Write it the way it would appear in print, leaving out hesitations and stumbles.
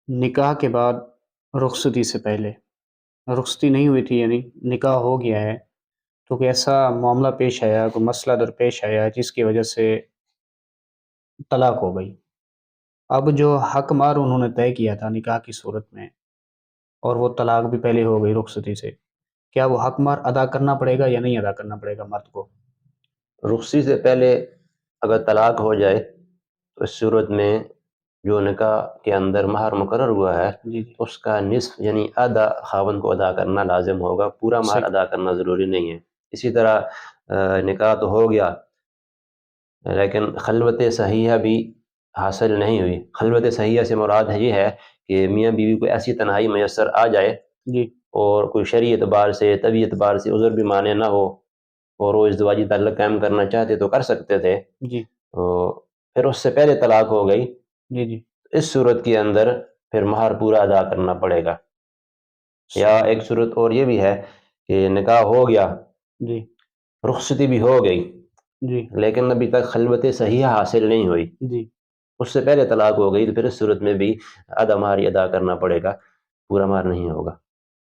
نکاح کے بعد رخصتی سے پہلے رخصتی نہیں ہوئی تھی، یعنی نکاح ہو گیا ہے، تو کوئی ایسا معاملہ پیش آیا، کوئی مسئلہ درپیش آیا جس کی وجہ سے طلاق ہو گئی؟ اب جو حق مہر انہوں نے طے کیا تھا نکاح کی صورت میں، اور وہ طلاق بھی پہلے ہو گئی رخصتی سے، کیا وہ حق مہر ادا کرنا پڑے گا یا نہیں ادا کرنا پڑے گا مرد کو؟ رخصتی سے پہلے اگر طلاق ہو جائے تو اس صورت میں جو نکاح کے اندر مہر مقرر ہوا ہے جی جی، اس کا نصف یعنی آدھا خاوند کو ادا کرنا لازم ہوگا، پورا مہر صحیح، ادا کرنا ضروری نہیں ہے۔ اسی طرح نکاح تو ہو گیا لیکن خلوت صحیحہ بھی حاصل نہیں ہوئی۔ خلوت صحیحہ سے مراد یہ ہے کہ میاں بیوی کو ایسی تنہائی میسر آ جائے جی اور کوئی شرعی اعتبار سے طبی اعتبار سے عذر بھی مانے نہ ہو اور وہ ازدواجی تعلق قائم کرنا چاہتے تو کر سکتے تھے، جی تو پھر اس سے پہلے طلاق ہو گئی، جی جی، اس صورت کے اندر پھر مہر پورا ادا کرنا پڑے گا۔ یا صحیح، ایک صورت اور یہ بھی ہے کہ نکاح ہو گیا، جی رخصتی بھی ہو گئی، جی لیکن ابھی تک خلوت صحیحہ حاصل نہیں ہوئی، جی، اس سے پہلے طلاق ہو گئی، تو پھر اس صورت میں بھی آدھا مہر ہی ادا کرنا پڑے گا، پورا مہر نہیں ہوگا۔